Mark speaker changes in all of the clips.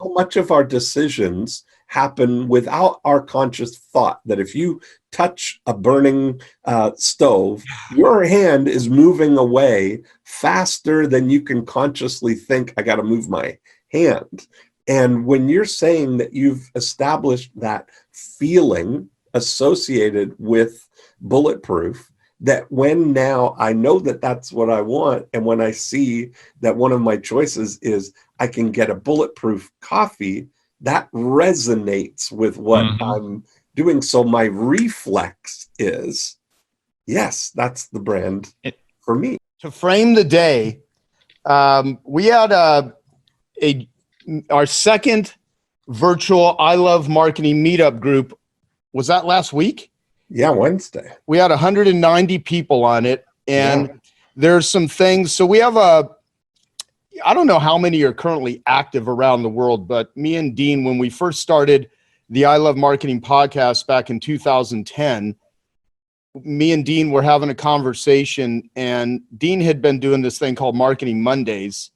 Speaker 1: so much of our decisions happen without our conscious thought, that if you touch a burning stove, your hand is moving away faster than you can consciously think, I got to move my hand. And when you're saying that you've established that feeling associated with Bulletproof, that when now I know that that's what I want, and when I see that one of my choices is I can get a Bulletproof coffee, that resonates with what I'm doing. So my reflex is, yes, that's the brand for me.
Speaker 2: To frame the day, we had our second virtual I Love Marketing meetup group. Was that last week?
Speaker 1: Yeah, Wednesday.
Speaker 2: We had 190 people on it, and there's some things. So we have I don't know how many are currently active around the world, but me and Dean, when we first started the I Love Marketing podcast back in 2010, me and Dean were having a conversation, and Dean had been doing this thing called Marketing Mondays.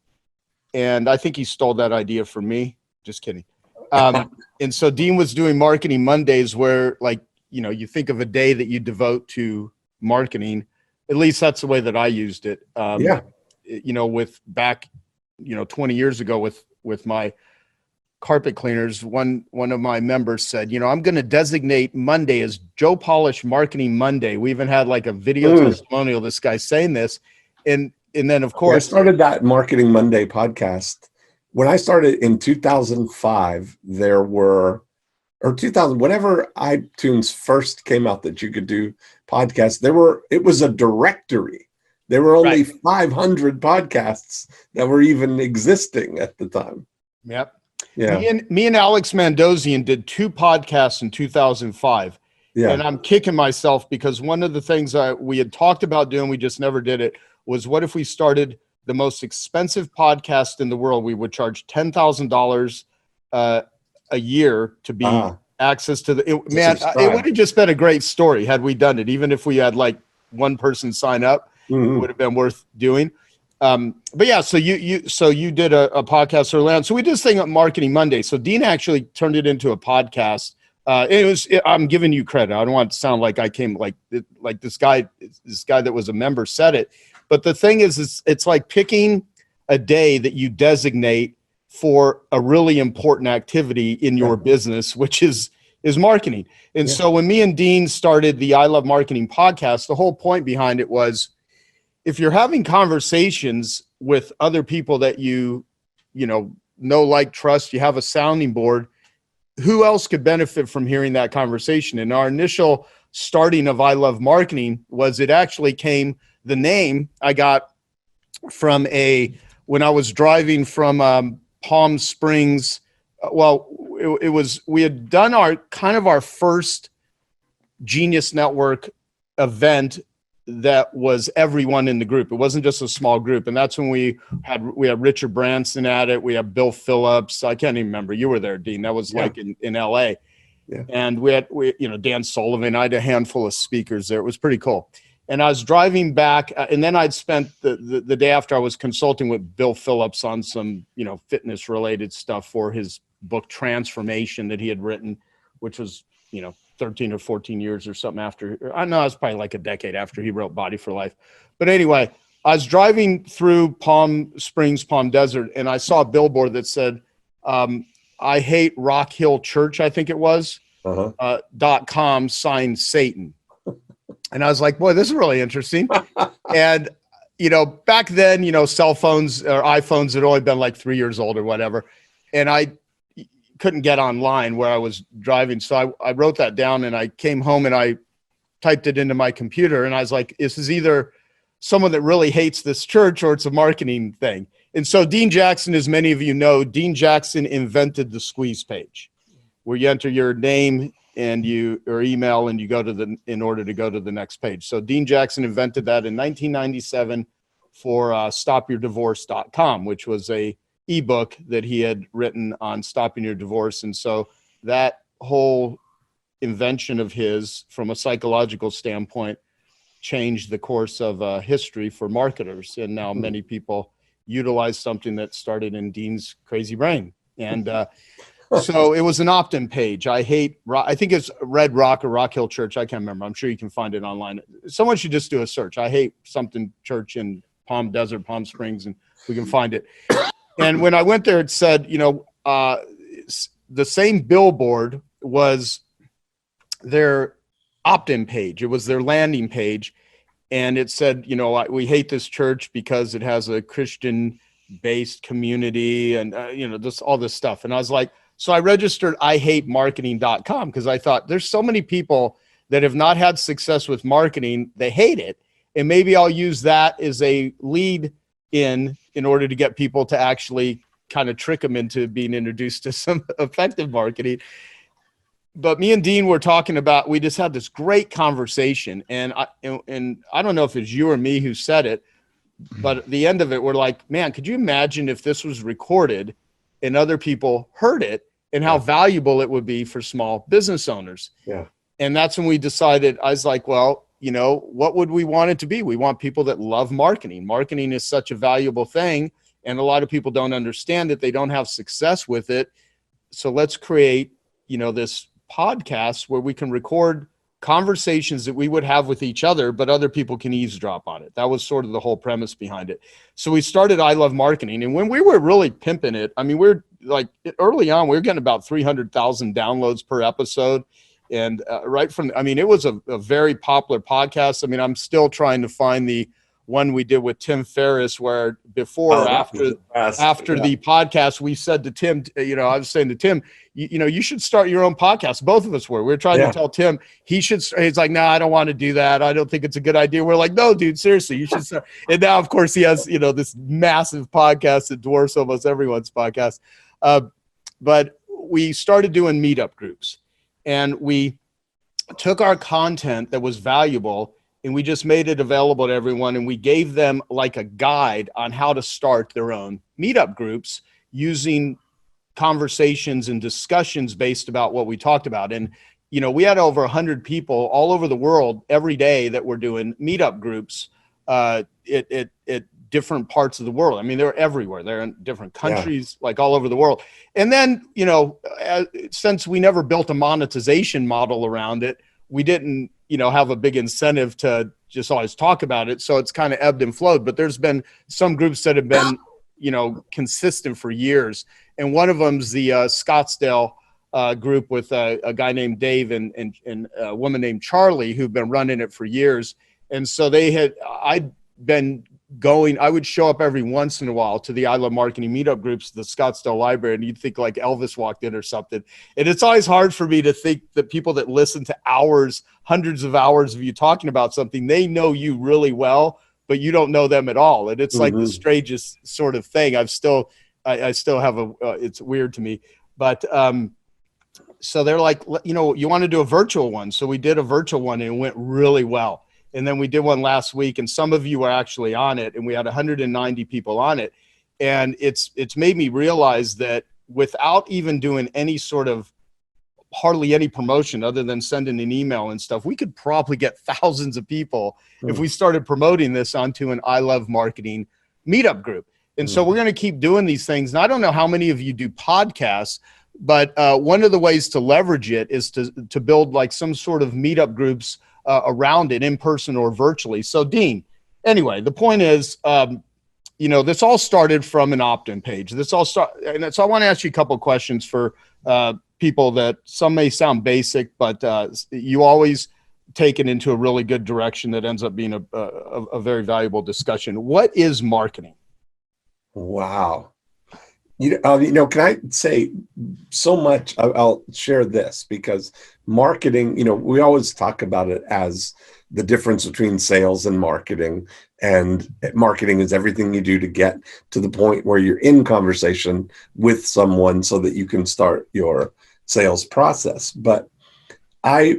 Speaker 2: And I think he stole that idea from me. Just kidding. And so Dean was doing Marketing Mondays where, like, you know, you think of a day that you devote to marketing. At least that's the way that I used it. You know, with back, 20 years ago with my carpet cleaners, one of my members said, I'm going to designate Monday as Joe Polish Marketing Monday. We even had like a video testimonial, this guy saying this. And then, of course,
Speaker 1: I started that Marketing Monday podcast. When I started in 2005, there were, or 2000, whenever iTunes first came out that you could do podcasts, it was a directory. There were only 500 podcasts that were even existing at the time.
Speaker 2: Yep.
Speaker 1: Yeah.
Speaker 2: Me and Alex Mandozian did 2 podcasts in 2005. Yeah. And I'm kicking myself because one of the things we had talked about doing, we just never did it, was what if we started the most expensive podcast in the world? We would charge $10,000 a year to be access to the, it would have just been a great story had we done it. Even if we had like one person sign up, it would have been worth doing. But yeah, so you did a podcast early on. So we did this thing at Marketing Monday. So Dean actually turned it into a podcast. I'm giving you credit. I don't want it to sound like I came like this guy that was a member said it. But the thing is it's like picking a day that you designate for a really important activity in your business, which is marketing. And so when me and Dean started the I Love Marketing podcast, the whole point behind it was, if you're having conversations with other people that you know, like, trust, you have a sounding board, who else could benefit from hearing that conversation? And our initial starting of I Love Marketing was, it actually came, the name I got from when I was driving from Palm Springs. We had done our first Genius Network event that was everyone in the group. It wasn't just a small group. And that's when we had Richard Branson at it. We had Bill Phillips. I can't even remember. You were there, Dean. That was like in LA. Yeah. And we had Dan Sullivan. I had a handful of speakers there. It was pretty cool. And I was driving back, and then I'd spent the day after, I was consulting with Bill Phillips on some, fitness related stuff for his book Transformation that he had written, which was, 13 or 14 years or something after. I know it was probably like a decade after he wrote Body for Life. But anyway, I was driving through Palm Springs, Palm Desert, and I saw a billboard that said, I hate Rock Hill Church, I think it was, .com, signed Satan. And I was like, boy, this is really interesting. And, back then, cell phones or iPhones had only been like 3 years old or whatever. And I couldn't get online where I was driving. So I wrote that down, and I came home and I typed it into my computer, and I was like, this is either someone that really hates this church or it's a marketing thing. And so Dean Jackson, as many of you know, Dean Jackson invented the squeeze page, where you enter your name and or email, and you go in order to go to the next page. So Dean Jackson invented that in 1997 for stopyourdivorce.com, which was a ebook that he had written on stopping your divorce. And so that whole invention of his, from a psychological standpoint, changed the course of history for marketers. And now many people utilize something that started in Dean's crazy brain. And so it was an opt-in page. I think it's Red Rock or Rock Hill Church. I can't remember. I'm sure you can find it online. Someone should just do a search. I hate something church in Palm Desert, Palm Springs, and we can find it. And when I went there, it said, the same billboard was their opt-in page. It was their landing page. And it said, we hate this church because it has a Christian-based community and, all this stuff. And I was like, so I registered ihatemarketing.com because I thought there's so many people that have not had success with marketing. They hate it. And maybe I'll use that as a lead in order to get people to actually kind of trick them into being introduced to some effective marketing. But me and Dean were talking about, we just had this great conversation. And I don't know if it's you or me who said it, but at the end of it, we're like, man, could you imagine if this was recorded and other people heard it and how valuable it would be for small business owners?
Speaker 1: Yeah.
Speaker 2: And that's when we decided, I was like, well, what would we want it to be? We want people that love marketing. Marketing is such a valuable thing. And a lot of people don't understand it. They don't have success with it. So let's create, this podcast where we can record conversations that we would have with each other, but other people can eavesdrop on it. That was sort of the whole premise behind it. So we started I Love Marketing. And when we were really pimping it, we're like early on, we were getting about 300,000 downloads per episode. And it was a very popular podcast. I'm still trying to find the one we did with Tim Ferriss, where before or after the podcast, we said to Tim, I was saying to Tim, you should start your own podcast. Both of us were. We were trying to tell Tim he should. He's like, no, I don't want to do that. I don't think it's a good idea. We're like, no, dude, seriously, you should start. And now, of course, he has, this massive podcast that dwarfs almost everyone's podcast. But we started doing meetup groups, and we took our content that was valuable and we just made it available to everyone. And we gave them like a guide on how to start their own meetup groups using conversations and discussions based about what we talked about. And, we had over 100 people all over the world every day that were doing meetup groups at different parts of the world. They're everywhere. They're in different countries, like all over the world. And then, since we never built a monetization model around it, we didn't, have a big incentive to just always talk about it. So it's kind of ebbed and flowed, but there's been some groups that have been, consistent for years. And one of them's the Scottsdale group with a guy named Dave and a woman named Charlie, who've been running it for years. And so I'd been going, I would show up every once in a while to the I Love Marketing meetup groups, the Scottsdale library, and you'd think like Elvis walked in or something. And it's always hard for me to think that people that listen to hours, hundreds of hours of you talking about something, they know you really well, but you don't know them at all. And it's like the strangest sort of thing. I still have it's weird to me, but, so they're like, you want to do a virtual one. So we did a virtual one and it went really well. And then we did one last week, and some of you were actually on it, and we had 190 people on it. And it's made me realize that without even doing any sort of hardly any promotion other than sending an email and stuff, we could probably get thousands of people if we started promoting this onto an I Love Marketing meetup group. And so we're going to keep doing these things. And I don't know how many of you do podcasts, but one of the ways to leverage it is to build like some sort of meetup groups around it in person or virtually. So Dean, anyway, the point is, this all started from an opt-in page. And so I want to ask you a couple of questions for people that some may sound basic, but you always take it into a really good direction that ends up being a very valuable discussion. What is marketing?
Speaker 1: Wow. Can I say so much? I'll share this because marketing, we always talk about it as the difference between sales and marketing. And marketing is everything you do to get to the point where you're in conversation with someone so that you can start your sales process. But I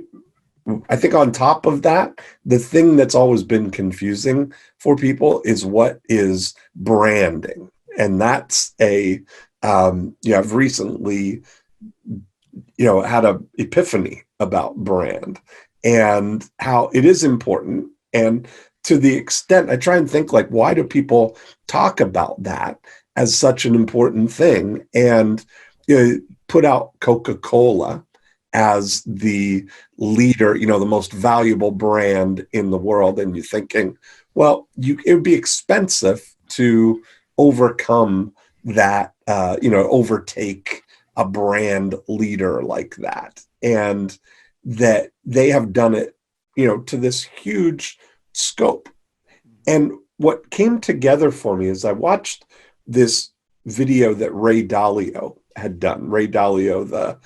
Speaker 1: think on top of that, the thing that's always been confusing for people is what is branding. And that's I've recently, had an epiphany about brand and how it is important. And to the extent I try and think like, why do people talk about that as such an important thing? And put out Coca-Cola as the leader, the most valuable brand in the world, and you're thinking, well, it would be expensive to overcome that, overtake a brand leader like that, and that they have done it, to this huge scope. And what came together for me is I watched this video that Ray Dalio had done. Ray Dalio, the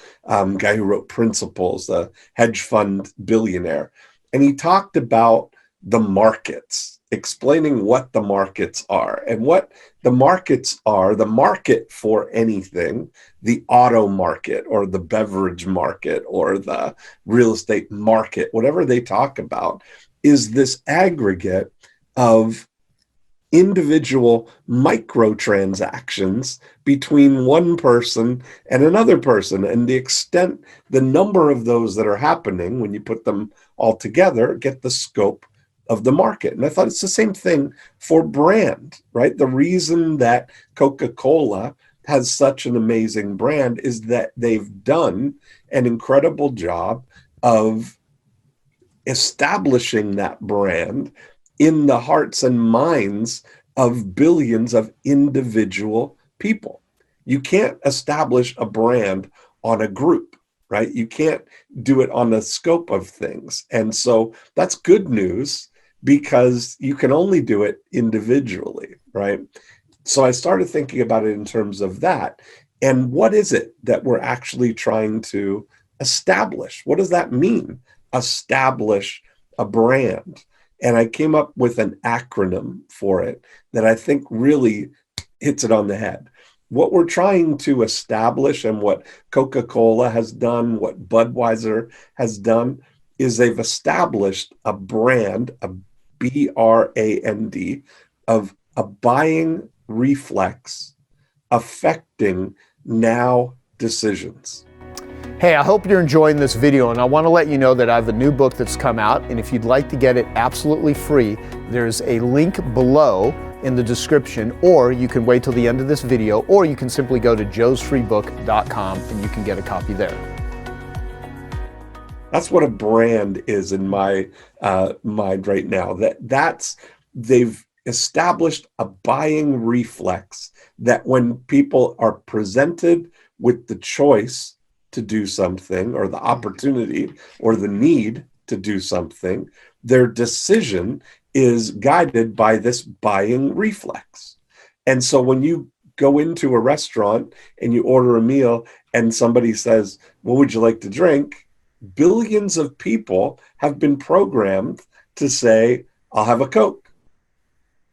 Speaker 1: guy who wrote Principles, the hedge fund billionaire. And he talked about the markets, explaining what the markets are. And what the markets are, the market for anything, the auto market or the beverage market or the real estate market, whatever they talk about, is this aggregate of individual microtransactions between one person and another person. And the number of those that are happening when you put them all together, get the scope of the market. And I thought it's the same thing for brand, right? The reason that Coca-Cola has such an amazing brand is that they've done an incredible job of establishing that brand in the hearts and minds of billions of individual people. You can't establish a brand on a group, right? You can't do it on the scope of things. And so that's good news because you can only do it individually, right? So I started thinking about it in terms of that. And what is it that we're actually trying to establish? What does that mean? Establish a brand. And I came up with an acronym for it that I think really hits it on the head. What we're trying to establish and what Coca-Cola has done, what Budweiser has done, is they've established a brand, a brand, of a buying reflex affecting now decisions.
Speaker 3: Hey, I hope you're enjoying this video, and I want to let you know that I have a new book that's come out, and if you'd like to get it absolutely free, there's a link below in the description, or you can wait till the end of this video, or you can simply go to joesfreebook.com and you can get a copy there.
Speaker 1: That's what a brand is in my mind right now. They've established a buying reflex that when people are presented with the choice to do something or the opportunity or the need to do something, their decision is guided by this buying reflex. And so when you go into a restaurant and you order a meal and somebody says, "What would you like to drink?" Billions of people have been programmed to say, "I'll have a Coke."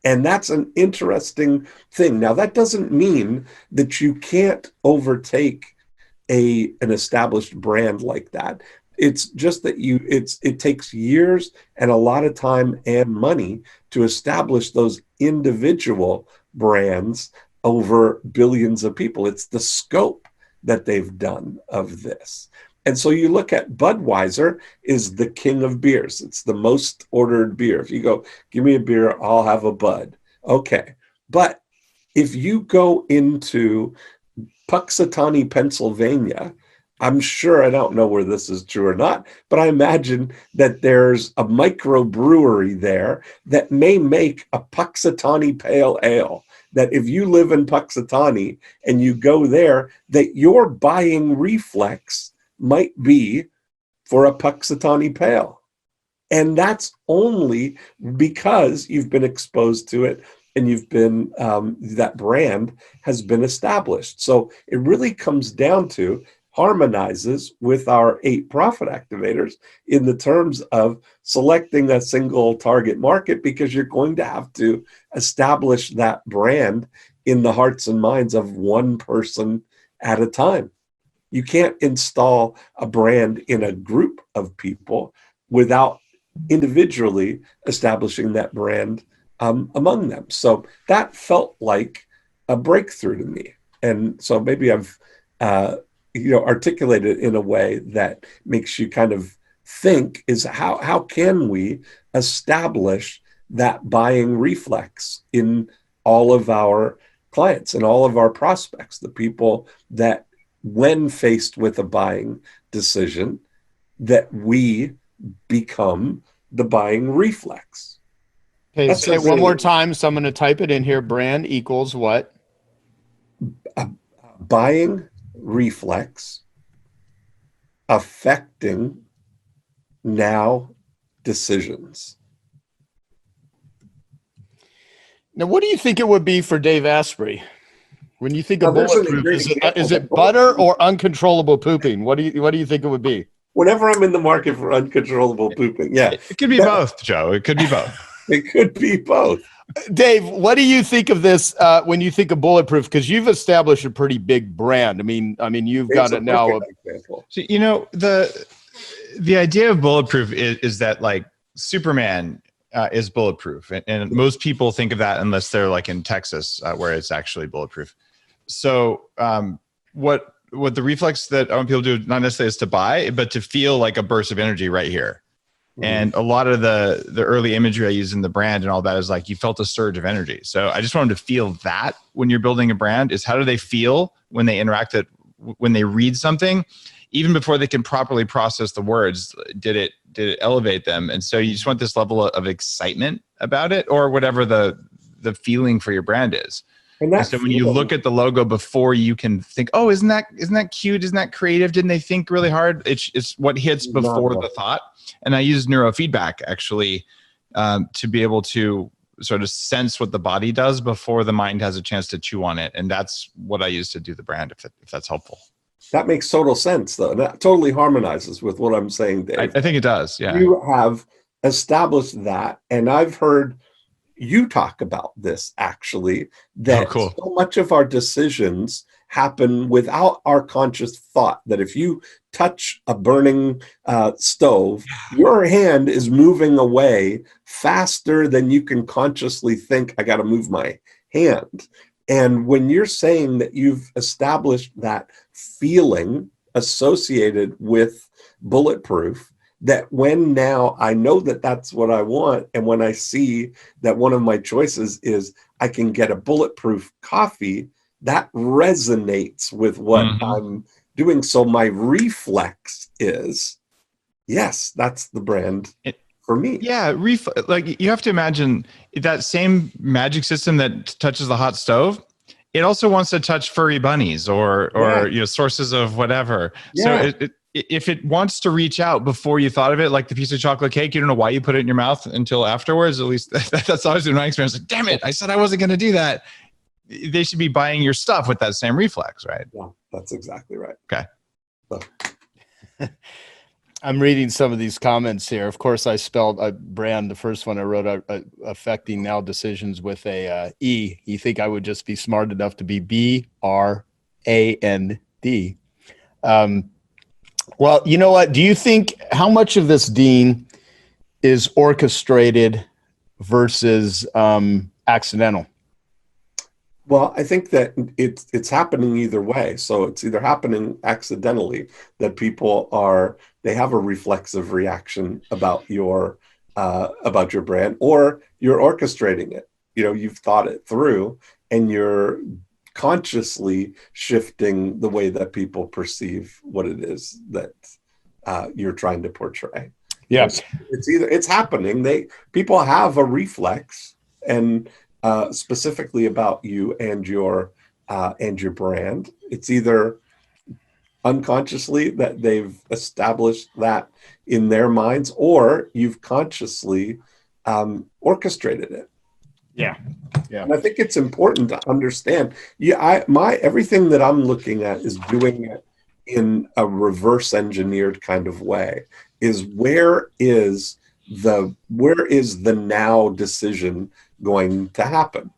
Speaker 1: And that's an interesting thing. Now, that doesn't mean that you can't overtake an established brand like that. It's just that it takes years and a lot of time and money to establish those individual brands over billions of people. It's the scope that they've done of this. And so you look at Budweiser is the king of beers. It's the most ordered beer. If you go, "Give me a beer, I'll have a Bud." Okay. But if you go into Puxatawny, Pennsylvania, I'm sure, I don't know where this is true or not, but I imagine that there's a microbrewery there that may make a Puxatawny Pale Ale. That if you live in Puxatawny and you go there, that your buying reflex might be for a Puxatawny Pale. And that's only because you've been exposed to it and you've been, that brand has been established. So it really comes down to, harmonizes with our 8 profit activators in the terms of selecting a single target market, because you're going to have to establish that brand in the hearts and minds of one person at a time. You can't install a brand in a group of people without individually establishing that brand among them. So that felt like a breakthrough to me. And so maybe I've articulated in a way that makes you kind of think, is how can we establish that buying reflex in all of our clients and all of our prospects, the people that when faced with a buying decision, that we become the buying reflex.
Speaker 2: Okay, say it one more time. So I'm going to type it in here. Brand equals what?
Speaker 1: Buying reflex affecting now decisions.
Speaker 2: Now, what do you think it would be for Dave Asprey? When you think of Bulletproof, is it butter or uncontrollable pooping? What do you think it would be?
Speaker 1: Whenever I'm in the market for uncontrollable pooping, yeah.
Speaker 4: It could be both, Joe. It could be both.
Speaker 1: It could be both.
Speaker 2: Dave, what do you think of this when you think of Bulletproof? Because you've established a pretty big brand. I mean, you've got it now.
Speaker 4: So, you know, the idea of Bulletproof is that like Superman is bulletproof, and most people think of that unless they're like in Texas, where it's actually bulletproof. So, what the reflex that I want people to do, not necessarily is to buy, but to feel like a burst of energy right here. And a lot of the early imagery I use in the brand and all that is like, you felt a surge of energy. So I just want them to feel that when you're building a brand is how do they feel when they interact when they read something, even before they can properly process the words, did it elevate them? And so you just want this level of excitement about it or whatever the feeling for your brand is. And so when you look at the logo before you can think, oh, isn't that cute? Isn't that creative? Didn't they think really hard? It's what hits before the thought. And I use neurofeedback actually to be able to sort of sense what the body does before the mind has a chance to chew on it. And that's what I use to do the brand, if that's helpful.
Speaker 1: That makes total sense, though. That totally harmonizes with what I'm saying, Dave.
Speaker 4: I think it does, yeah.
Speaker 1: You have established that, and I've heard you talk about this, actually, that so much of our decisions happen without our conscious thought, that if you touch a burning stove, your hand is moving away faster than you can consciously think, I got to move my hand. And when you're saying that you've established that feeling associated with Bulletproof, that when now I know that that's what I want, and when I see that one of my choices is I can get a Bulletproof coffee, that resonates with what I'm doing. So my reflex is, yes, that's the brand for me.
Speaker 4: Yeah, like you have to imagine that same magic system that touches the hot stove. It also wants to touch furry bunnies or sources of whatever. Yeah. So if it wants to reach out before you thought of it, like the piece of chocolate cake, you don't know why you put it in your mouth until afterwards. At least that's always been my experience. Like, damn it, I said I wasn't going to do that. They should be buying your stuff with that same reflex, right?
Speaker 1: Yeah, that's exactly right.
Speaker 4: Okay.
Speaker 2: So. I'm reading some of these comments here. Of course, I spelled a brand. The first one I wrote, affecting now decisions with a E. You think I would just be smart enough to be BRAND? Well, you know what? Do you think how much of this, Dean, is orchestrated versus accidental?
Speaker 1: Well, I think that it's happening either way. So it's either happening accidentally that they have a reflexive reaction about your brand, or you're orchestrating it. You know, you've thought it through and you're consciously shifting the way that people perceive what it is that you're trying to portray.
Speaker 2: Yes,
Speaker 1: it's happening. People have a reflex, and specifically about you and your brand. It's either unconsciously that they've established that in their minds, or you've consciously orchestrated it.
Speaker 2: Yeah.
Speaker 1: And I think it's important to understand. Everything that I'm looking at is doing it in a reverse engineered kind of way. Is where is the now decision going to happen?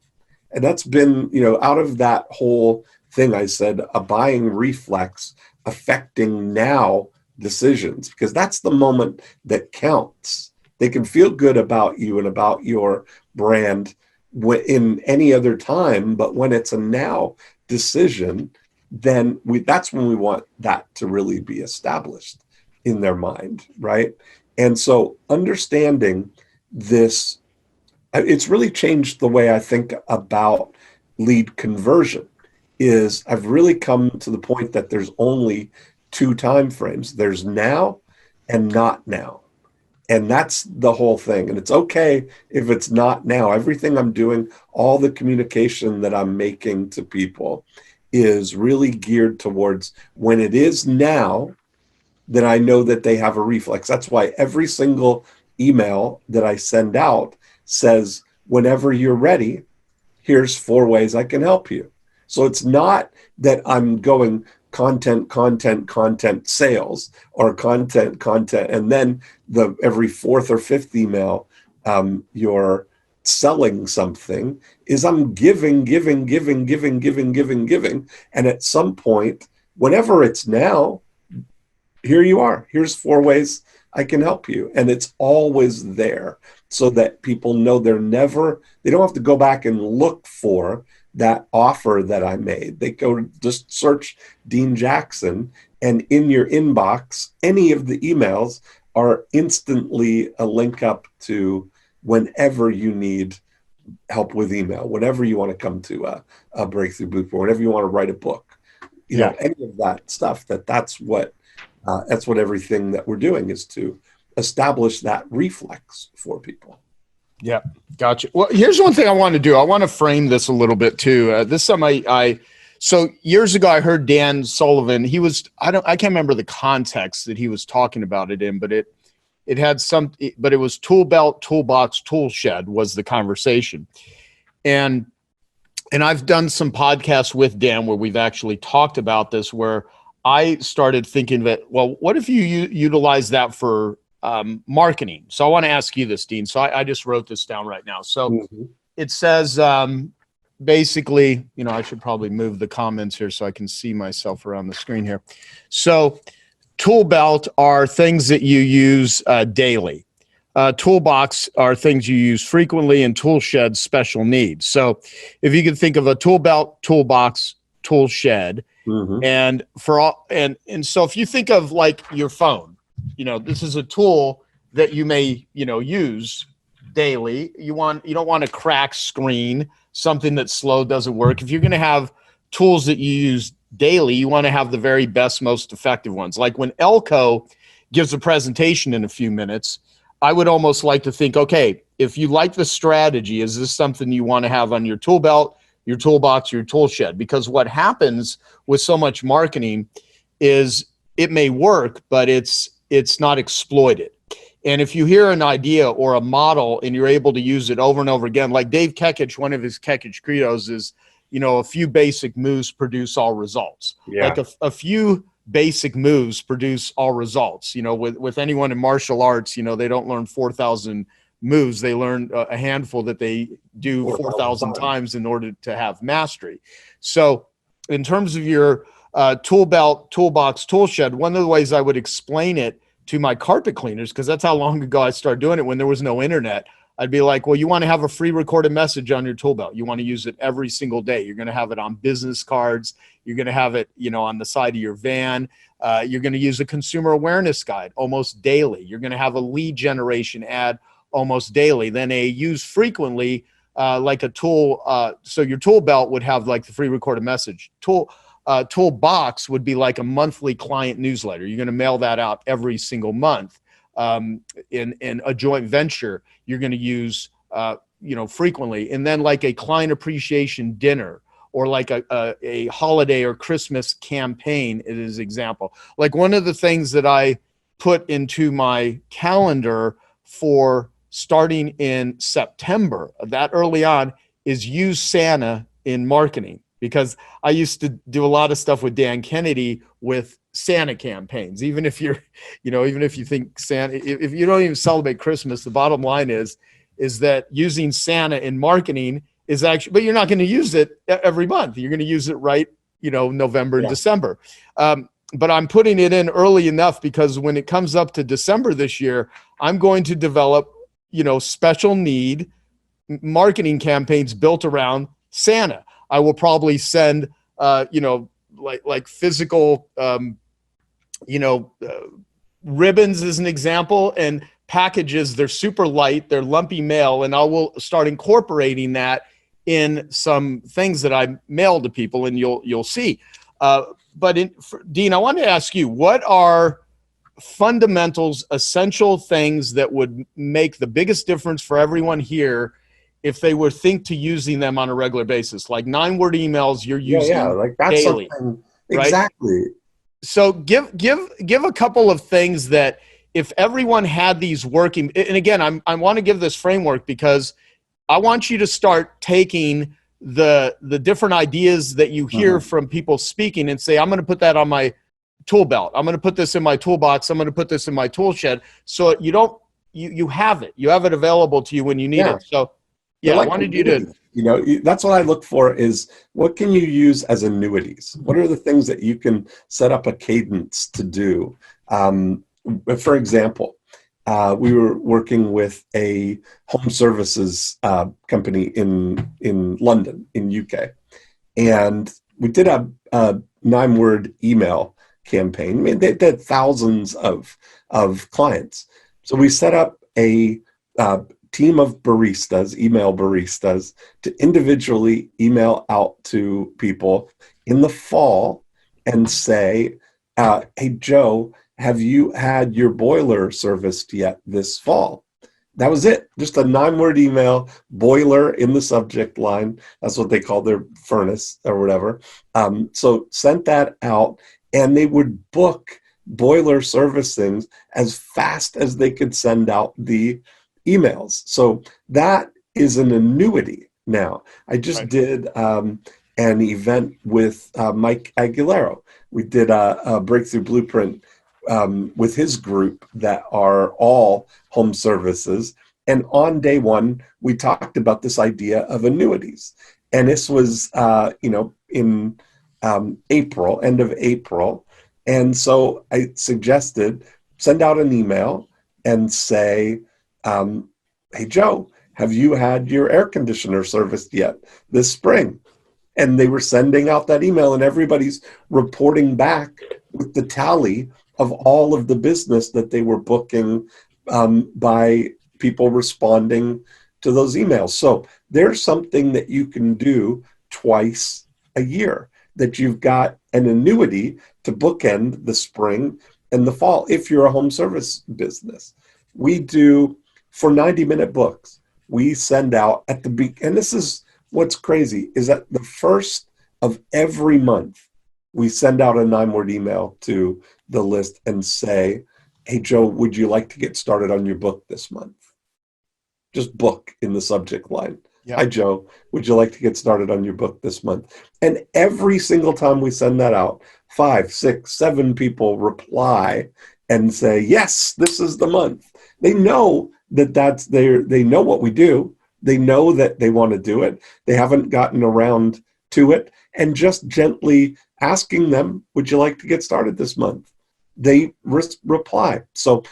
Speaker 1: And that's been, out of that whole thing, I said a buying reflex affecting now decisions, because that's the moment that counts. They can feel good about you and about your brand in any other time, but when it's a now decision, then that's when we want that to really be established in their mind, right? And so understanding this, it's really changed the way I think about lead conversion. is I've really come to the point that there's only two time frames. There's now and not now. And that's the whole thing. And it's okay if it's not now. Everything I'm doing, all the communication that I'm making to people is really geared towards when it is now, that I know that they have a reflex. That's why every single email that I send out says, whenever you're ready, here's 4 ways I can help you. So it's not that I'm going content sales or content, and then every 4th or 5th email, you're selling something. Is I'm giving. And at some point, whenever it's now, here you are. Here's 4 ways I can help you. And it's always there so that people know they don't have to go back and look for that offer that I made. They go just search Dean Jackson, and in your inbox, any of the emails are instantly a link up to whenever you need help with email, whenever you want to come to a breakthrough boot camp, whenever you want to write a book, you know, any of that stuff. That's what everything that we're doing is to establish that reflex for people.
Speaker 3: Yeah, gotcha. Well, here's one thing I want to do. I want to frame this a little bit too. This time so years ago, I heard Dan Sullivan. I can't remember the context that he was talking about it in, but it was tool belt, toolbox, tool shed was the conversation. And I've done some podcasts with Dan where we've actually talked about this, where I started thinking that, well, what if you utilize that for marketing? So I want to ask you this, Dean. So I just wrote this down right now. So it says, basically, you know, I should probably move the comments here so I can see myself around the screen here. So tool belt are things that you use daily. Toolbox are things you use frequently, and tool shed special needs. So if you can think of a tool belt, toolbox, tool shed, and so if you think of like your phone, you know, this is a tool that you may, you know, use daily. You don't want a cracked screen, something that's slow, doesn't work. If you're going to have tools that you use daily, you want to have the very best, most effective ones. Like when Elko gives a presentation in a few minutes, I would almost like to think, okay, if you like the strategy, is this something you want to have on your tool belt, your toolbox, your tool shed? Because what happens with so much marketing is it may work, but it's not exploited. And if you hear an idea or a model and you're able to use it over and over again, like Dave Kekich, one of his Kekich credos is, you know, a few basic moves produce all results.
Speaker 1: Yeah.
Speaker 3: Like a few basic moves produce all results. You know, with anyone in martial arts, you know, they don't learn 4,000 moves. They learn a handful that they do 4,000 times in order to have mastery. So in terms of your tool belt, toolbox, tool shed, one of the ways I would explain it to my carpet cleaners, because that's how long ago I started doing it when there was no internet, I'd be like, well, you want to have a free recorded message on your tool belt. You want to use it every single day. You're going to have it on business cards. You're going to have it, you know, on the side of your van. You're going to use a consumer awareness guide almost daily. You're going to have a lead generation ad almost daily. Then a use frequently, like a tool. So your tool belt would have like the free recorded message. Toolbox would be like a monthly client newsletter. You're going to mail that out every single month. In a joint venture, you're going to use, you know, frequently. And then like a client appreciation dinner, or like a holiday or Christmas campaign, it is example. Like one of the things that I put into my calendar for starting in September, that early on, is use Santa in marketing. Because I used to do a lot of stuff with Dan Kennedy with Santa campaigns. Even if you're, you know, even if you think Santa, if you don't even celebrate Christmas, the bottom line is that using Santa in marketing is actually, but you're not going to use it every month. You're going to use it right, you know, November and December. But I'm putting it in early enough because when it comes up to December this year, I'm going to develop, you know, special need marketing campaigns built around Santa. I will probably send, you know, like physical, you know, ribbons as an example, and packages. They're super light, they're lumpy mail, and I will start incorporating that
Speaker 2: in some things that I mail to people, and you'll see. Dean, I wanted to ask you, what are fundamentals, essential things that would make the biggest difference for everyone here if they would think to using them on a regular basis, like 9-word emails you're using
Speaker 1: like that's
Speaker 2: daily,
Speaker 1: something,
Speaker 2: right?
Speaker 1: exactly.
Speaker 2: So give a couple of things that if everyone had these working, and again, I want to give this framework because I want you to start taking the different ideas that you hear from people speaking and say, I'm going to put that on my tool belt. I'm going to put this in my toolbox. I'm going to put this in my tool shed. So you have it available to you when you need it. So I wanted you to,
Speaker 1: that's what I look for is what can you use as annuities? What are the things that you can set up a cadence to do? For example, we were working with a home services company in London, in UK. And we did a 9-word email campaign. I mean, they had thousands of clients. So we set up a team of baristas, email baristas, to individually email out to people in the fall and say, hey, Joe, have you had your boiler serviced yet this fall? That was it. Just a 9-word email, boiler in the subject line. That's what they call their furnace or whatever. So sent that out, and they would book boiler servicings as fast as they could send out the emails. So that is an annuity now. I just did an event with Mike Aguilera. We did a Breakthrough Blueprint with his group that are all home services. And on day one, we talked about this idea of annuities. And this was, in April, end of April. And so I suggested send out an email and say, hey, Joe, have you had your air conditioner serviced yet this spring? And they were sending out that email, and everybody's reporting back with the tally of all of the business that they were booking by people responding to those emails. So there's something that you can do twice a year, that you've got an annuity to bookend the spring and the fall if you're a home service business. We do, for 90-minute books, we send out at the beginning, and this is what's crazy, is that the first of every month, we send out a 9-word email to the list and say, hey, Joe, would you like to get started on your book this month? Just book in the subject line. Hi, Joe, would you like to get started on your book this month? And every single time we send that out, 5, 6, 7 people reply and say, yes, this is the month. They know that they know what we do. They know that they want to do it. They haven't gotten around to it. And just gently asking them, would you like to get started this month? They reply. So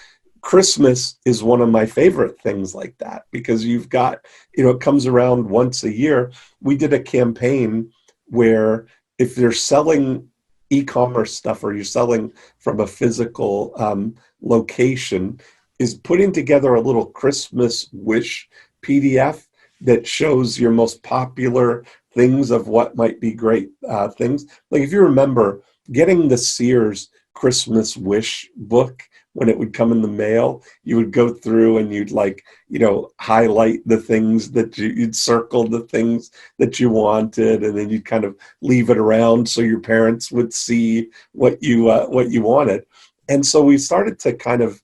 Speaker 1: Christmas is one of my favorite things like that, because you've got, it comes around once a year. We did a campaign where if you're selling e-commerce stuff or you're selling from a physical location, is putting together a little Christmas wish PDF that shows your most popular things of what might be great things. Like if you remember getting the Sears Christmas wish book, when it would come in the mail, you would go through and you'd highlight the things that you'd circle the things that you wanted, and then you'd kind of leave it around so your parents would see what you wanted. And so we started to kind of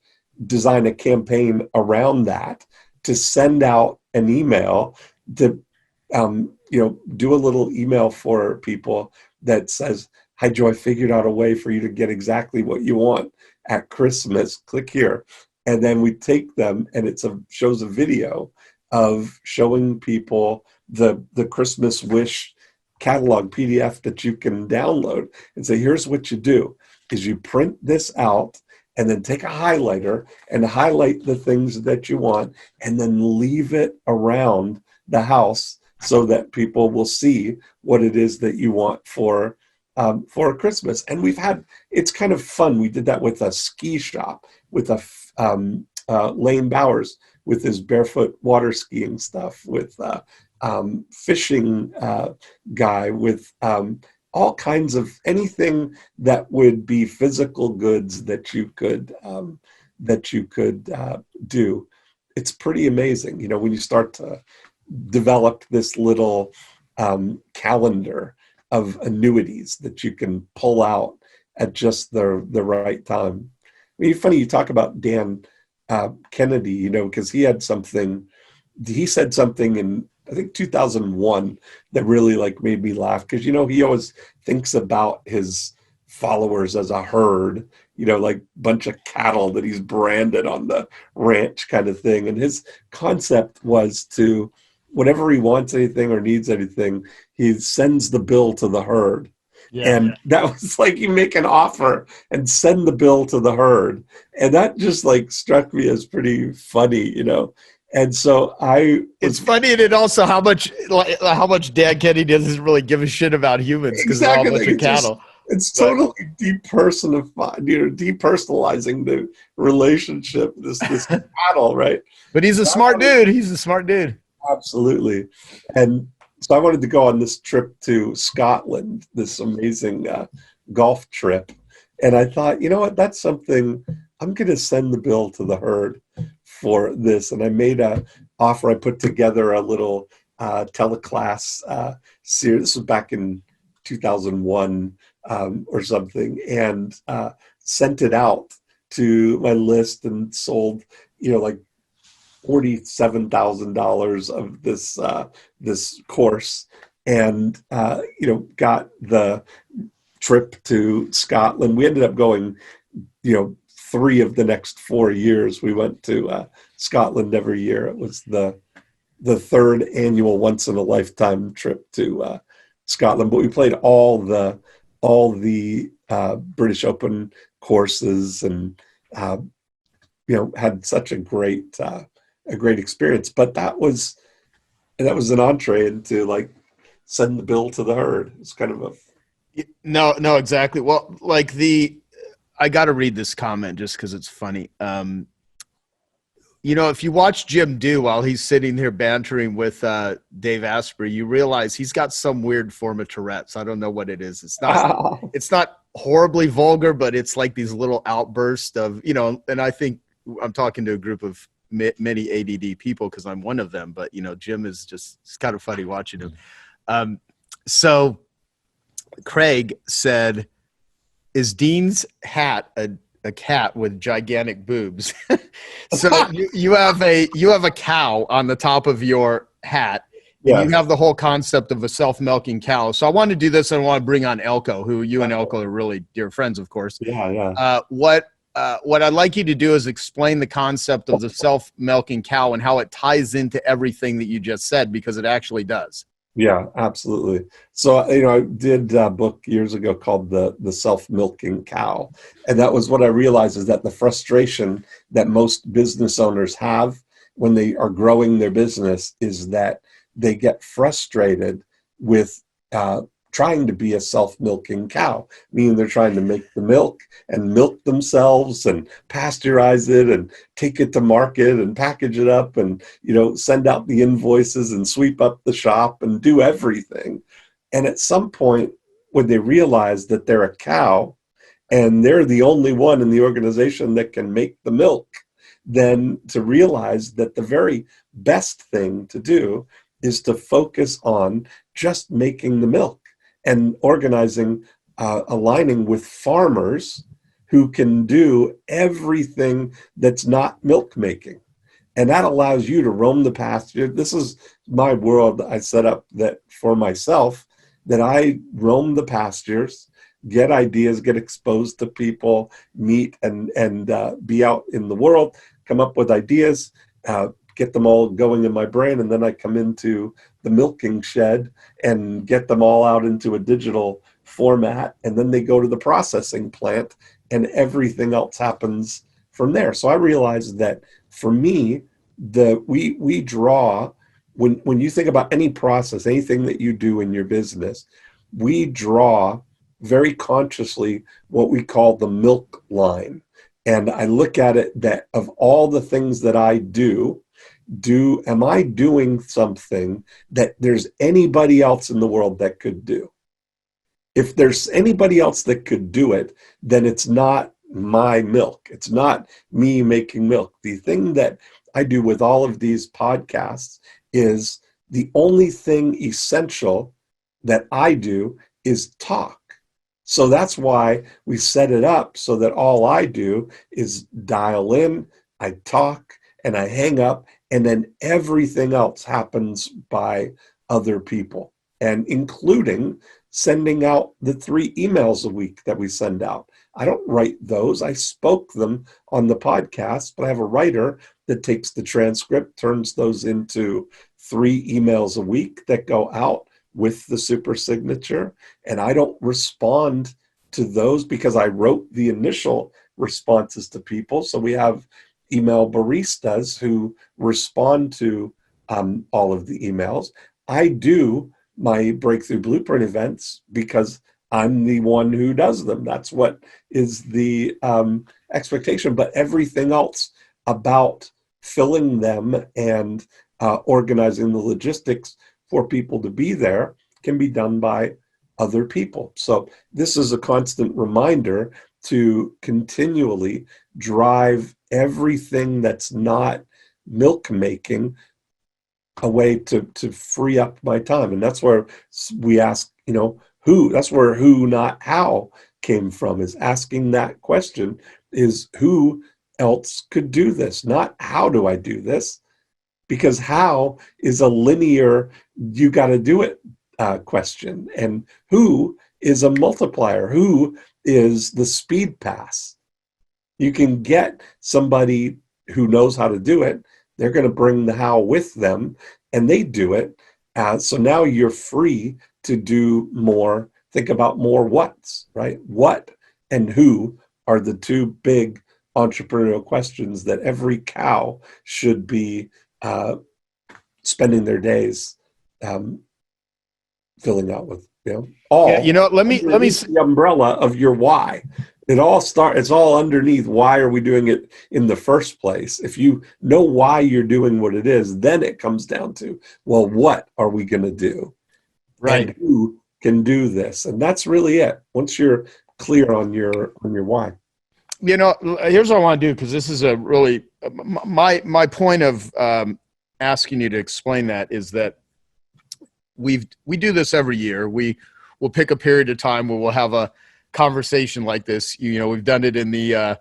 Speaker 1: design a campaign around that to send out an email to, do a little email for people that says, hi, Joe, I figured out a way for you to get exactly what you want at Christmas. Click here. And then we take them, and it shows a video of showing people the Christmas wish catalog PDF that you can download, and say, here's what you do, is you print this out and then take a highlighter and highlight the things that you want, and then leave it around the house so that people will see what it is that you want for Christmas. And it's kind of fun. We did that with a ski shop, with Lane Bowers with his barefoot water skiing stuff, with fishing guy with all kinds of anything that would be physical goods that you could do. It's pretty amazing, you know, when you start to develop this little calendar of annuities that you can pull out at just the right time. I mean, funny you talk about Dan Kennedy, you know, because he said something in, I think, 2001 that really like made me laugh, because, you know, he always thinks about his followers as a herd, you know, like bunch of cattle that he's branded on the ranch kind of thing. And his concept was to, whenever he wants anything or needs anything, he sends the bill to the herd. Yeah. And that was like, you make an offer and send the bill to the herd. And that just like struck me as pretty funny, you know. And so it's funny, and it also how much Dan Kennedy doesn't really give a shit about humans, because exactly, they're all a bunch of cattle. It's totally depersonalizing the relationship, this cattle, right? But he's a smart dude. He's a smart dude. Absolutely. And so I wanted to go on this trip to Scotland, this amazing golf trip. And I thought, you know what, that's something, I'm going to send the bill to the herd for this. And I made a offer. I put together a little teleclass series. This was back in 2001 or something, and sent it out to my list and sold, you know, like $47,000 of this course, and you know, got the trip to Scotland. We ended up going, you know, 3 of the next 4 years. We went to Scotland every year. It was the 3rd annual once in a lifetime trip to Scotland. But we played all the British Open courses, and you know, had such a great experience. But that was an entree into like send the bill to the herd. It's kind of a no, exactly. Well, like I got to read this comment just because it's funny. You know, if you watch Jim do while he's sitting here bantering with Dave Asprey, you realize he's got some weird form of Tourette's. I don't know what it is. It's not horribly vulgar, but it's like these little outbursts of, you know, and I think I'm talking to a group of many ADD people because I'm one of them, but, you know, Jim is just, it's kind of funny watching him. So Craig said, is Dean's hat a cat with gigantic boobs? So you have a cow on the top of your hat. Yeah. You have the whole concept of a self-milking cow. So I want to do this, and I want to bring on Elko, who you and Elko are really dear friends, of course. Yeah. What I'd like you to do is explain the concept of the self-milking cow and how it ties into everything that you just said, because it actually does. Yeah, absolutely. So, you know, I did a book years ago called The Self-Milking Cow. And that was what I realized, is that the frustration that most business owners have when they are growing their business is that they get frustrated with trying to be a self-milking cow, meaning they're trying to make the milk and milk themselves and pasteurize it and take it to market and package it up and, you know, send out the invoices and sweep up the shop and do everything. And at some point, when they realize that they're a cow and they're the only one in the organization that can make the milk, then to realize that the very best thing to do is to focus on just making the milk and organizing, aligning with farmers who can do everything that's not milk making. And that allows you to roam the pasture. This is my world I set up that for myself, that I roam the pastures, get ideas, get exposed to people, meet and be out in the world, come up with ideas, get them all going in my brain, and then I come into the milking shed and get them all out into a digital format, and then they go to the processing plant, and everything else happens from there. So I realized that for me, we draw, when you think about any process, anything that you do in your business, we draw very consciously what we call the milk line. And I look at it that of all the things that I do, am I doing something that there's anybody else in the world that could do? If there's anybody else that could do it, then it's not my milk. It's not me making milk. The thing that I do with all of these podcasts is the only thing essential that I do is talk. So that's why we set it up so that all I do is dial in, I talk, and I hang up, and then everything else happens by other people, and including sending out the 3 emails a week that we send out. I don't write those. I spoke them on the podcast, but I have a writer that takes the transcript, turns those into 3 emails a week that go out with the super signature. And I don't respond to those because I wrote the initial responses to people. So we have email baristas who respond to all of the emails. I do my Breakthrough Blueprint events because I'm the one who does them. That's what is the expectation. But everything else about filling them and organizing the logistics for people to be there can be done by other people. So this is a constant reminder to continually drive everything that's not milk making a way to free up my time. And that's where we ask, who, that's where who, not how came from, is asking that question, is who else could do this, not how do I do this, because how is a linear, you got to do it question. And who is a multiplier, who is the speed pass. You can get somebody who knows how to do it. They're going to bring the how with them, and they do it. So now you're free to do more, think about more what's, right? What and who are the 2 big entrepreneurial questions that every cow should be spending their days filling out with, all.
Speaker 2: Yeah, let me
Speaker 1: the umbrella of your why. It's all underneath. Why are we doing it in the first place? If you know why you're doing what it is, then it comes down to, well, what are we going to do?
Speaker 2: Right.
Speaker 1: And who can do this? And that's really it. Once you're clear on your why.
Speaker 2: Here's what I want to do, because this is a really, my point of asking you to explain that is that we do this every year. We will pick a period of time where we'll have a conversation like this. We've done it in the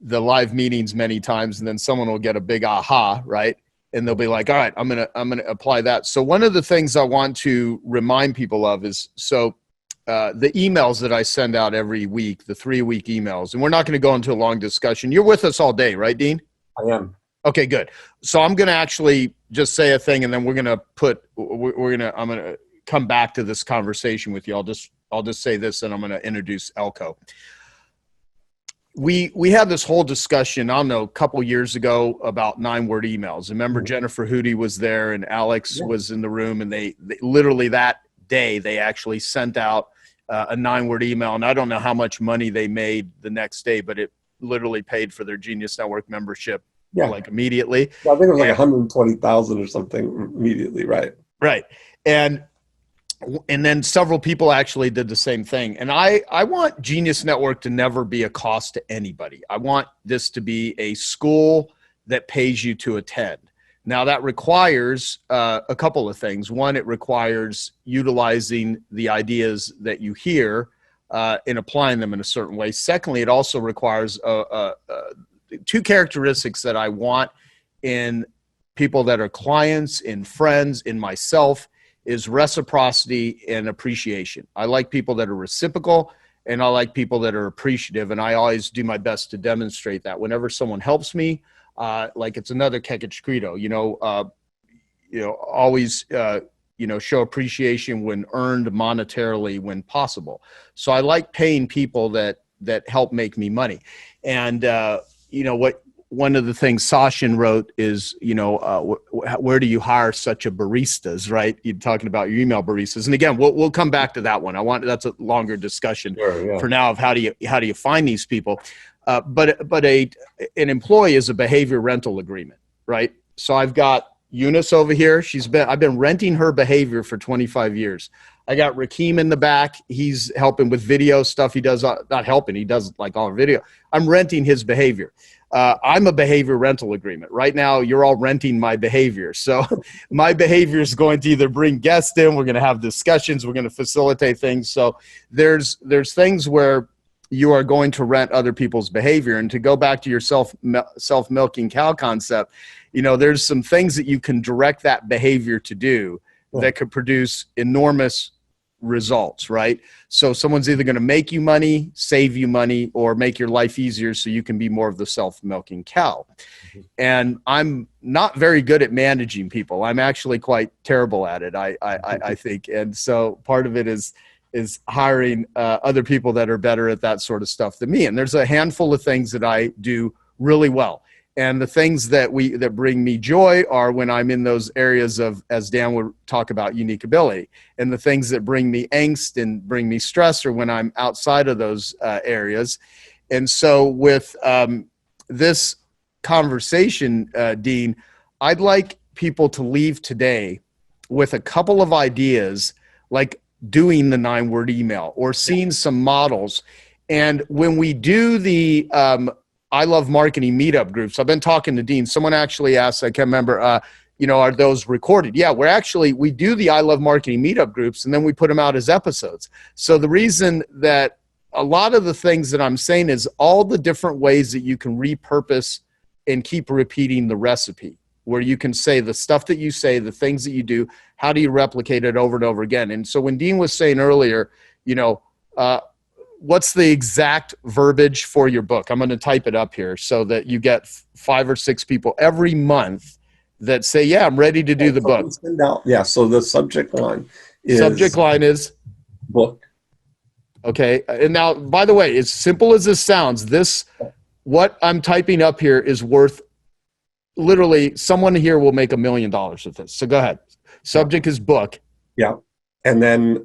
Speaker 2: live meetings many times, and then someone will get a big aha, right? And they'll be like, all right, I'm gonna apply that. So one of the things I want to remind people of is, the emails that I send out every week, the 3-week emails, and we're not going to go into a long discussion. You're with us all day, right, Dean?
Speaker 1: I am.
Speaker 2: Okay, good. So I'm going to actually just say a thing, and then I'm going to come back to this conversation with you. I'll just say this, and I'm going to introduce Elko. We had this whole discussion, I don't know, a couple years ago about 9-word emails. Remember, Jennifer Hootie was there and Alex was in the room, and they literally that day, they actually sent out a 9-word email, and I don't know how much money they made the next day, but it literally paid for their Genius Network membership like immediately.
Speaker 1: Yeah, I think it was like 120,000 or something immediately, right?
Speaker 2: Right. And then several people actually did the same thing. And I want Genius Network to never be a cost to anybody. I want this to be a school that pays you to attend. Now, that requires a couple of things. One, it requires utilizing the ideas that you hear and applying them in a certain way. Secondly, it also requires 2 characteristics that I want in people that are clients, in friends, in myself, is reciprocity and appreciation. I like people that are reciprocal, and I like people that are appreciative, and I always do my best to demonstrate that. Whenever someone helps me, like it's another Kekich credo, always, show appreciation when earned monetarily when possible. So I like paying people that help make me money. And, one of the things Sachin wrote is, where do you hire such a baristas, right? You're talking about your email baristas. And again, we'll come back to that one. That's a longer discussion for now of how do you find these people? But an employee is a behavior rental agreement, right?
Speaker 3: So I've got Eunice over here. I've been renting her behavior for 25 years. I got Rakeem in the back. He's helping with video stuff. He does, not helping, he does like all video. I'm renting his behavior. I'm a behavior rental agreement. Right now, you're all renting my behavior. So my behavior is going to either bring guests in, we're going to have discussions, we're going to facilitate things. So there's things where you are going to rent other people's behavior. And to go back to your self-milking cow concept, you know, there's some things that you can direct that behavior to do that could produce enormous results, right? So someone's either going to make you money, save you money, or make your life easier so you can be more of the self-milking cow. And I'm not very good at managing people. I'm actually quite terrible at it, I think. And so part of it is hiring other people that are better at that sort of stuff than me. And there's a handful of things that I do really well. And the things that bring me joy are when I'm in those areas of, as Dan would talk about, unique ability. And the things that bring me angst and bring me stress are when I'm outside of those areas. And so with this conversation, Dean, I'd like people to leave today with a couple of ideas, like doing the 9-word email or seeing some models. And when we do the I Love Marketing meetup groups, I've been talking to Dean. Someone actually asked, I can't remember, you know, are those recorded? Yeah, we do the I Love Marketing meetup groups, and then we put them out as episodes. So the reason that a lot of the things that I'm saying is all the different ways that you can repurpose and keep repeating the recipe, where you can say the stuff that you say, the things that you do, how do you replicate it over and over again? And so when Dean was saying earlier, you know, what's the exact verbiage for your book? I'm going to type it up here so that you get 5 or 6 people every month that say, yeah, I'm ready to do the book.
Speaker 1: Yeah, so the subject line is book.
Speaker 3: Okay. And now, by the way, as simple as this sounds, what I'm typing up here is worth literally, someone here will make $1 million with this. So go ahead. Subject is book.
Speaker 1: Yeah. And then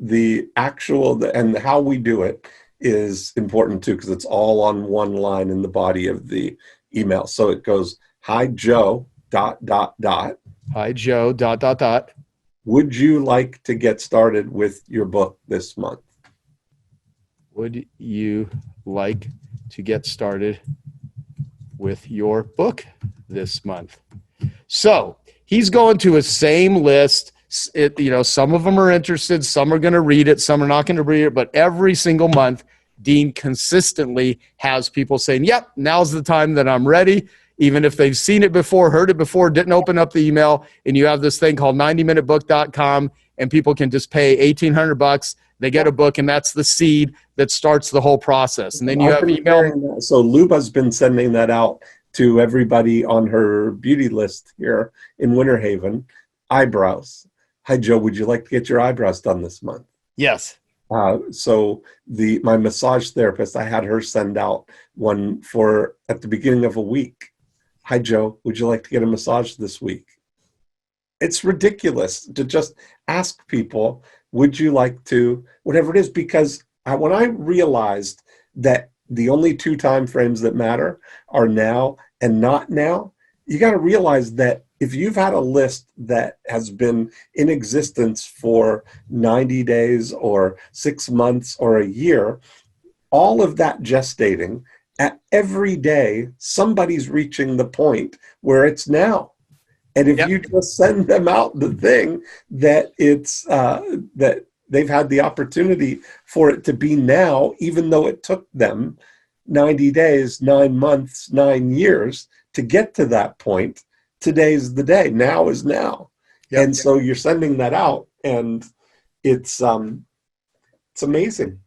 Speaker 1: and how we do it is important too, because it's all on one line in the body of the email. So it goes, hi, Joe, ...
Speaker 3: Hi, Joe, ...
Speaker 1: Would you like to get started with your book this month?
Speaker 3: Would you like to get started with your book this month? So he's going to a same list. You know, some of them are interested, some are going to read it, some are not going to read it, but every single month, Dean consistently has people saying, yep, now's the time that I'm ready. Even if they've seen it before, heard it before, didn't open up the email, and you have this thing called 90minutebook.com, and people can just pay $1,800. They get a book, and that's the seed that starts the whole process. And then you have email.
Speaker 1: So Luba's been sending that out to everybody on her beauty list here in Winter Haven. Eyebrows. Hi, Joe, would you like to get your eyebrows done this month?
Speaker 3: Yes.
Speaker 1: So my massage therapist, I had her send out one at the beginning of a week. Hi, Joe, would you like to get a massage this week? It's ridiculous to just ask people, would you like to, whatever it is, because when I realized that the only 2 time frames that matter are now and not now, you got to realize that if you've had a list that has been in existence for 90 days or 6 months or a year, all of that gestating, at every day, somebody's reaching the point where it's now. And if you just send them out the thing that that they've had the opportunity for it to be now, even though it took them 90 days, 9 months, 9 years to get to that point, today's the day. Now is now. And so you're sending that out, and it's amazing.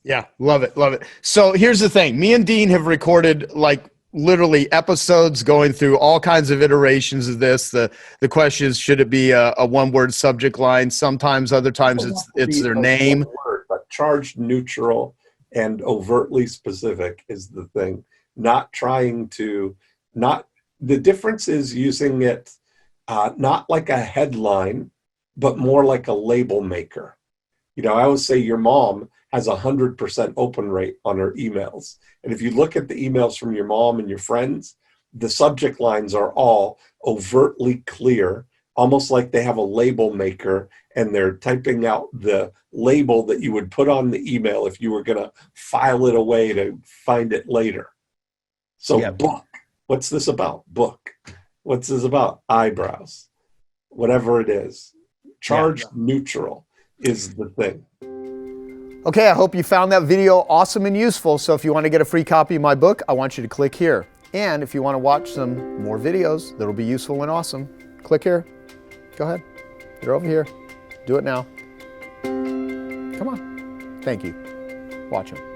Speaker 3: Yeah, love it, love it. So here's the thing. Me and Dean have recorded like literally episodes going through all kinds of iterations of this. The question is, should it be a 1-word subject line? Sometimes, other times it's their name.
Speaker 1: Word, but charged, neutral, and overtly specific is the thing. Not trying to, the difference is using it not like a headline, but more like a label maker. You know, I always say your mom has 100% open rate on her emails. And if you look at the emails from your mom and your friends, the subject lines are all, overtly clear, almost like they have a label maker and they're typing out the label that you would put on the email if you were going to file it away to find it later. So book. What's this about? Book. What's this about? Eyebrows. Whatever it is. Charged neutral is the thing.
Speaker 3: Okay, I hope you found that video awesome and useful. So if you want to get a free copy of my book, I want you to click here. And if you want to watch some more videos that'll be useful and awesome, click here. Go ahead. You're over here. Do it now. Come on. Thank you. Watch them.